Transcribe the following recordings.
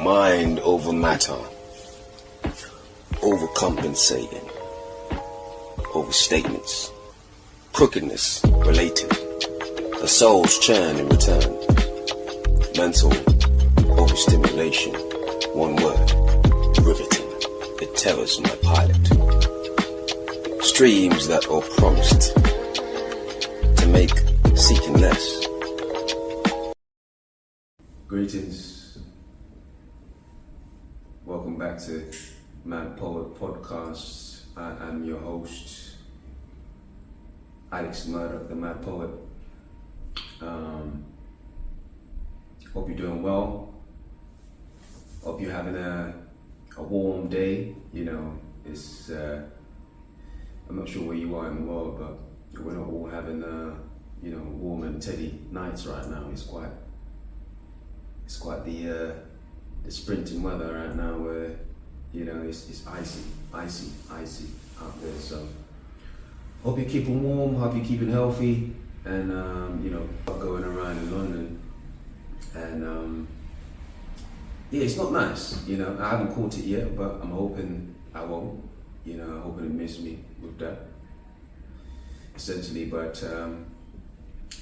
Mind over matter, overcompensating, overstatements, crookedness related, the soul's churn in return, mental overstimulation, one word, riveting, it terrors my pilot. Streams that are promised to make seeking less. Greetings. Welcome back to Mad Poet Podcast. I am your host, Alex Murdoch, the Mad Poet. Hope you're doing well. Hope you're having a warm day. You know, it's I'm not sure where you are in the world, but we're not all having warm and teddy nights right now. It's quite the sprinting weather right now, where it's icy out there. So hope you're keeping warm, hope you're keeping healthy, and going around in London, and it's not nice. I haven't caught it yet, but I'm hoping I won't. I'm hoping it miss me with that, essentially. But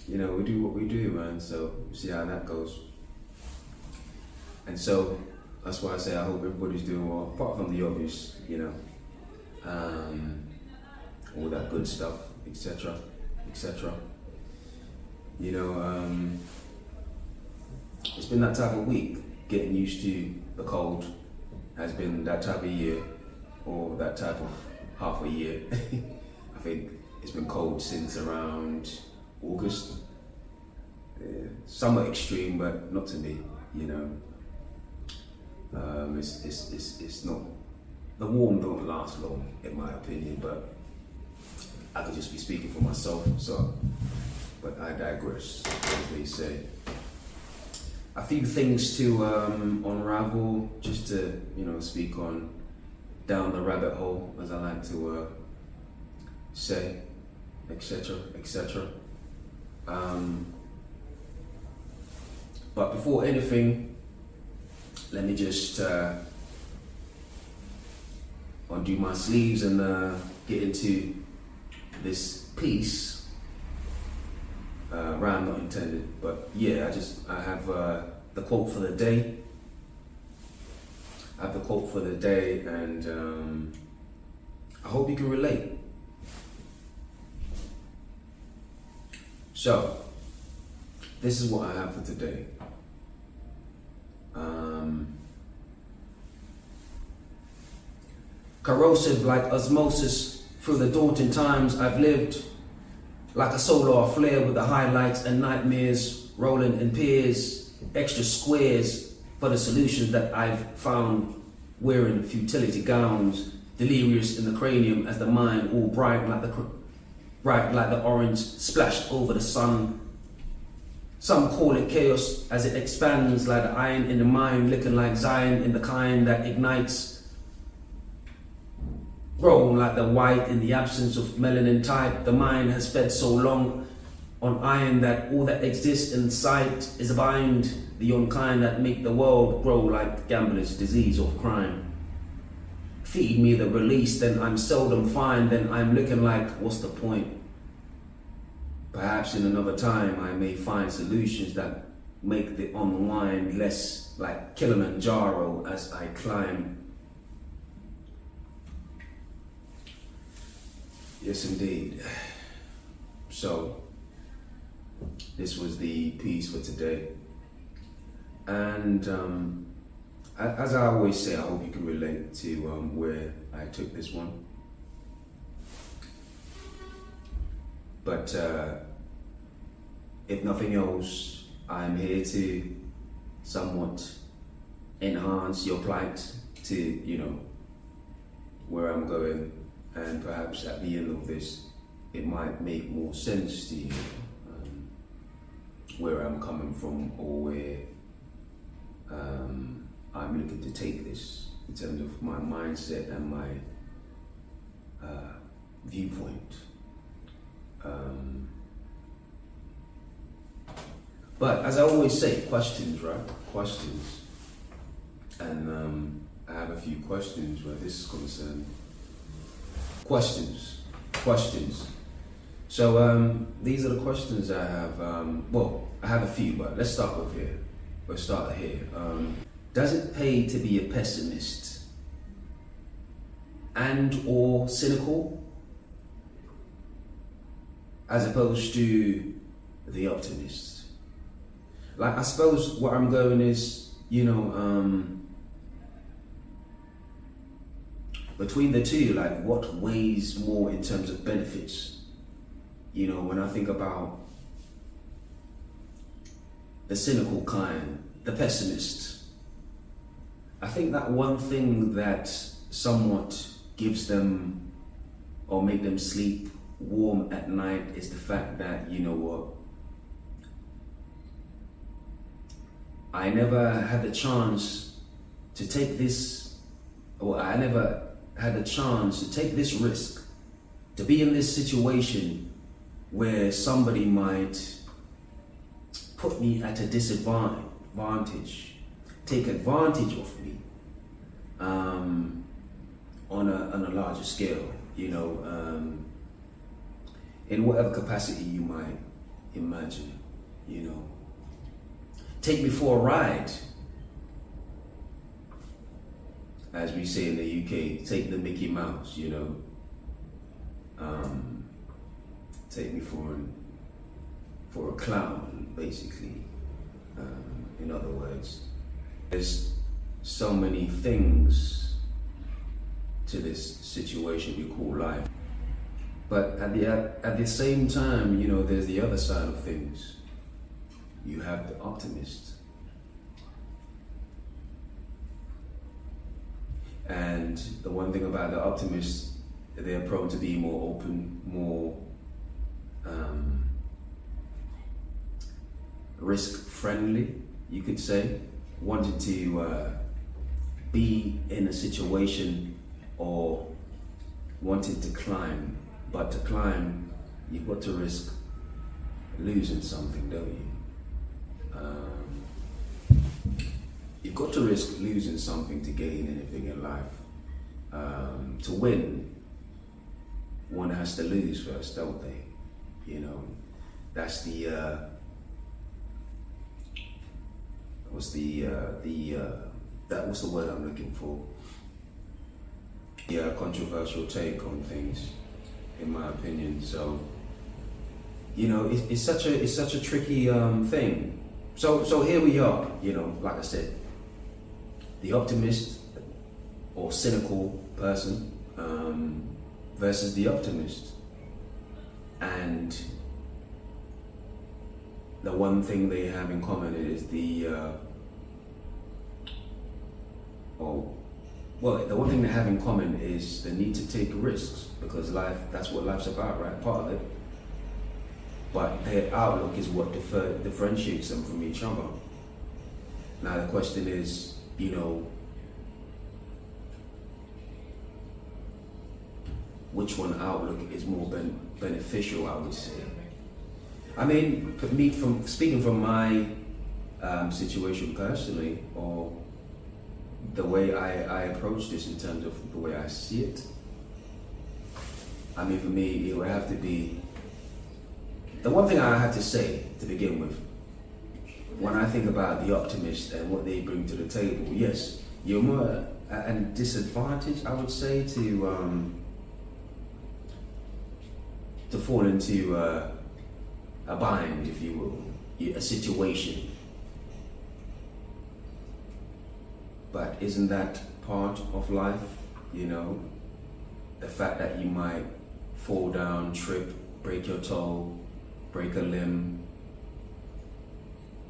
we do what we do, man. So we'll see how that goes. And so that's why I say I hope everybody's doing well, apart from the obvious, all that good stuff, etc. It's been that type of week. Getting used to the cold has been that type of year, or that type of half a year. I think it's been cold since around August. Somewhat extreme, but not to me, It's not, the warm don't last long, in my opinion, but I could just be speaking for myself, but I digress, as they say. A few things to unravel, just to, speak on down the rabbit hole, as I like to say, etc. But before anything, let me just undo my sleeves and get into this piece. Rhyme not intended, but yeah, I have the quote for the day. And I hope you can relate. So, this is what I have for today. Corrosive like osmosis through the daunting times I've lived, like a solar flare with the highlights and nightmares rolling in pairs, extra squares for the solutions that I've found, wearing futility gowns, delirious in the cranium as the mind all bright like the orange splashed over the sun. Some call it chaos as it expands like the iron in the mind, licking like Zion in the kind that ignites. Grown like the white in the absence of melanin type, the mind has fed so long on iron that all that exists in sight is a bind, the unkind that make the world grow like gambler's disease or crime. Feed me the release, then I'm seldom fine, then I'm looking like, what's the point? Perhaps in another time I may find solutions that make the unwind less like Kilimanjaro as I climb. Yes, indeed. So, this was the piece for today. And as I always say, I hope you can relate to where I took this one. But if nothing else, I'm here to somewhat enhance your plight to, where I'm going. And perhaps at the end of this, it might make more sense to you where I'm coming from, or where I'm looking to take this in terms of my mindset and my viewpoint. But as I always say, questions, right? Questions. And I have a few questions where this is concerned. Questions. So these are the questions I have. Well, I have a few, but let's start with here. Let's start here. Does it pay to be a pessimist and or cynical, as opposed to the optimist? Like, I suppose where I'm going is, between the two, like, what weighs more in terms of benefits? When I think about the cynical kind, the pessimist, I think that one thing that somewhat gives them or make them sleep warm at night is the fact that, I never had the chance to take this, or I never had the chance to take this risk, to be in this situation where somebody might put me at a disadvantage, take advantage of me on a larger scale, in whatever capacity you might imagine, Take me for a ride, as we say in the UK, take the Mickey Mouse, take me for a clown, basically. In other words, there's so many things to this situation we call life, but at the same time, there's the other side of things. You have the optimist, and the one thing about the optimist, they're prone to be more open, more risk friendly, you could say, wanted to be in a situation or wanted to climb, but to climb, you've got to risk losing something, don't you? You've got to risk losing something to gain anything in life. To win, one has to lose first, don't they? That's the what's the word I'm looking for? Yeah, controversial take on things, in my opinion. So, it's such a tricky thing. So here we are, like I said, the optimist or cynical person versus the optimist. And the one thing they have in common is the one thing they have in common is the need to take risks, because that's what life's about, right? Part of it. But their outlook is what differentiates them from each other. Now the question is, which one outlook is more beneficial, I would say. I mean, speaking from my situation personally, or the way I approach this in terms of the way I see it, I mean, for me, it would have to be, the one thing I have to say to begin with, when I think about the optimist and what they bring to the table, yes, you're more at a disadvantage, I would say, to fall into a bind, if you will, a situation. But isn't that part of life? The fact that you might fall down, trip, break your toe, break a limb,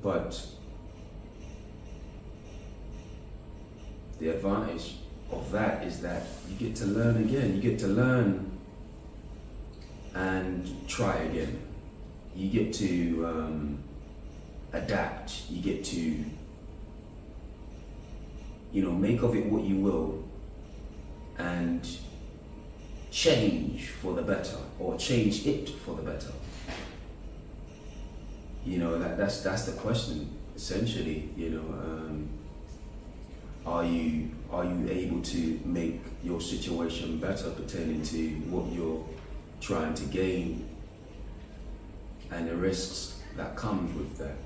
but the advantage of that is that you get to learn again. You get to learn and try again. You get to adapt. You get to, make of it what you will and change for the better, or change it for the better. That's the question, essentially. Are you able to make your situation better pertaining to what you're trying to gain and the risks that comes with that?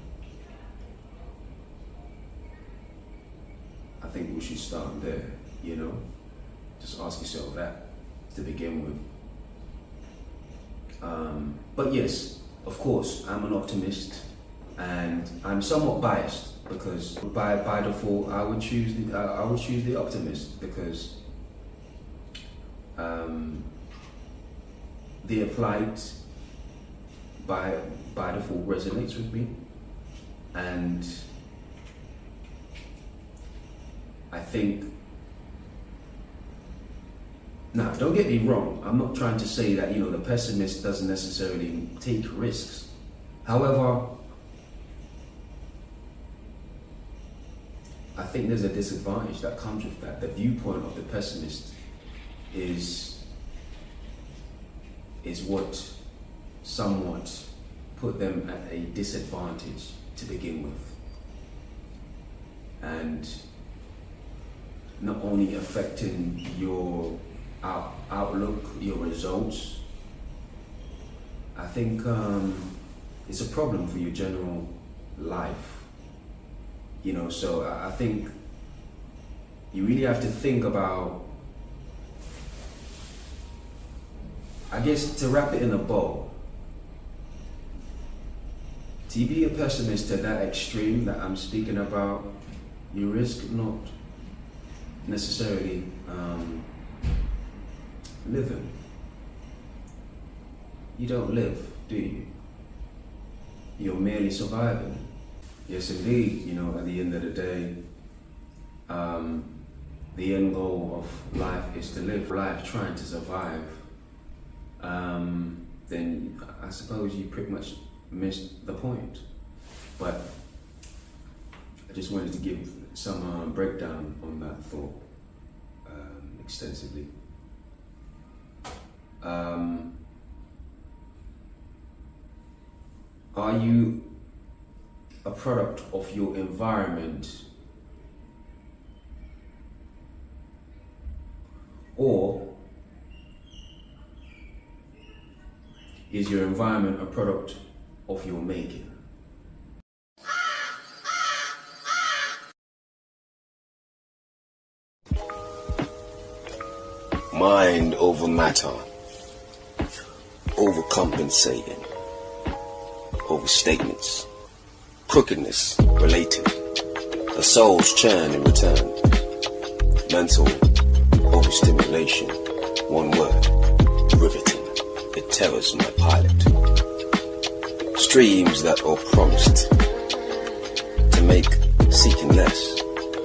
I think we should start there, you know? Just ask yourself that to begin with. But yes, of course, I'm an optimist, and I'm somewhat biased because by default I would choose the optimist, because their plight by default resonates with me, and I think. Now, don't get me wrong, I'm not trying to say that, the pessimist doesn't necessarily take risks. However, I think there's a disadvantage that comes with that. The viewpoint of the pessimist is what somewhat put them at a disadvantage to begin with. And not only affecting your outlook, your results, I think it's a problem for your general life. So I think you really have to think about, I guess, to wrap it in a bow, to be a pessimist to that extreme that I'm speaking about, you risk not necessarily living. You don't live, do you? You're merely surviving. Yes, indeed. At the end of the day, the end goal of life is to live life trying to survive. Then I suppose you pretty much missed the point. But I just wanted to give some breakdown on that thought extensively. Are you a product of your environment, or is your environment a product of your making? Mind over matter, overcompensating, overstatements, crookedness related, a soul's churn in return, mental overstimulation, one word, riveting, it terrors my pilot. Streams that are promised to make seeking less,